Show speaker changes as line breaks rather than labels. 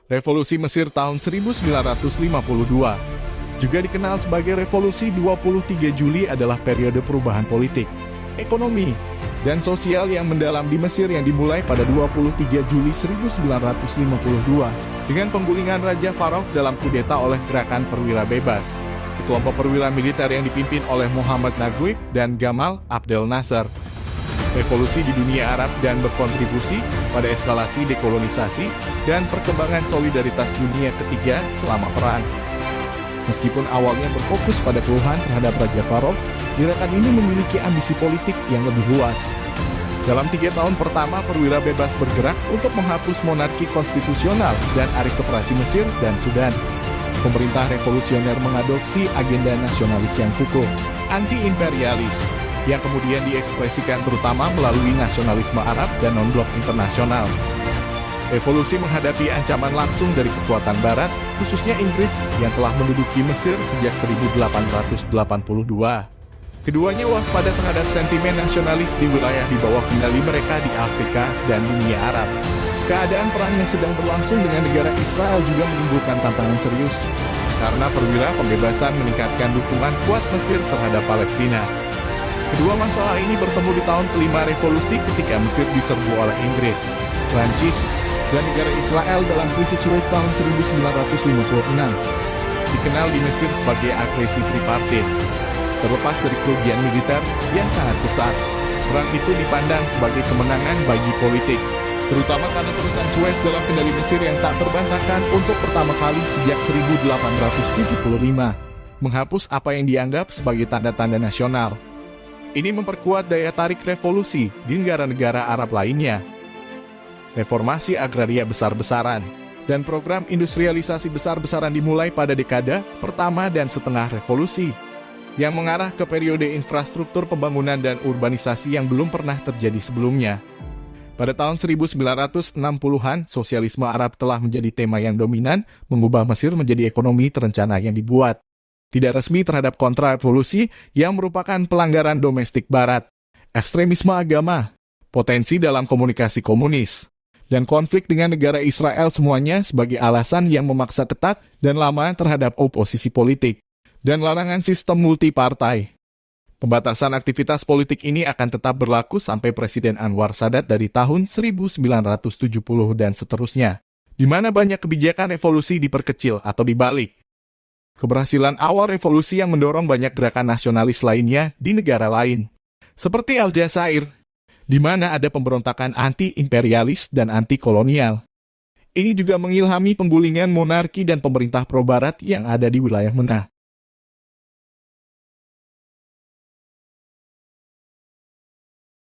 Revolusi Mesir tahun 1952, juga dikenal sebagai Revolusi 23 Juli adalah periode perubahan politik, ekonomi, dan sosial yang mendalam di Mesir yang dimulai pada 23 Juli 1952 dengan penggulingan Raja Farouk dalam kudeta oleh Gerakan Perwira Bebas, sekelompok perwira militer yang dipimpin oleh Muhammad Naguib dan Gamal Abdel Nasser. Revolusi di dunia Arab dan berkontribusi pada eskalasi dekolonisasi dan perkembangan solidaritas dunia ketiga selama perang. Meskipun awalnya berfokus pada keluhan terhadap Raja Farouk, gerakan ini memiliki ambisi politik yang lebih luas. Dalam 3 tahun pertama, perwira bebas bergerak untuk menghapus monarki konstitusional dan aristokrasi Mesir dan Sudan. Pemerintah revolusioner mengadopsi agenda nasionalis yang kukuh, anti-imperialis, yang kemudian diekspresikan terutama melalui nasionalisme Arab dan non-blok internasional. Revolusi menghadapi ancaman langsung dari kekuatan Barat, khususnya Inggris yang telah menduduki Mesir sejak 1882. Keduanya waspada terhadap sentimen nasionalis di wilayah di bawah kendali mereka di Afrika dan dunia Arab. Keadaan perang yang sedang berlangsung dengan negara Israel juga menimbulkan tantangan serius, karena perwira pembebasan meningkatkan dukungan kuat Mesir terhadap Palestina. Kedua masalah ini bertemu di tahun kelima revolusi ketika Mesir diserbu oleh Inggris, Prancis, dan negara Israel dalam krisis Suez tahun 1956. Dikenal di Mesir sebagai agresi tripartit. Terlepas dari kerugian militer yang sangat besar, perang itu dipandang sebagai kemenangan bagi politik, terutama karena terusan Suez dalam kendali Mesir yang tak terbantahkan untuk pertama kali sejak 1875, menghapus apa yang dianggap sebagai tanda-tanda nasional. Ini memperkuat daya tarik revolusi di negara-negara Arab lainnya. Reformasi agraria besar-besaran dan program industrialisasi besar-besaran dimulai pada dekade pertama dan setengah revolusi, yang mengarah ke periode infrastruktur pembangunan dan urbanisasi yang belum pernah terjadi sebelumnya. Pada tahun 1960-an, sosialisme Arab telah menjadi tema yang dominan, mengubah Mesir menjadi ekonomi terencana yang dibuat tidak resmi terhadap kontra-revolusi yang merupakan pelanggaran domestik Barat, ekstremisme agama, potensi dalam komunikasi komunis, dan konflik dengan negara Israel semuanya sebagai alasan yang memaksa ketat dan lama terhadap oposisi politik, dan larangan sistem multipartai. Pembatasan aktivitas politik ini akan tetap berlaku sampai Presiden Anwar Sadat dari tahun 1970 dan seterusnya, di mana banyak kebijakan revolusi diperkecil atau dibalik. Keberhasilan awal revolusi yang mendorong banyak gerakan nasionalis lainnya di negara lain, seperti Aljazair, di mana ada pemberontakan anti-imperialis dan anti-kolonial. Ini juga mengilhami penggulingan monarki dan pemerintah pro-barat yang ada di wilayah MENA.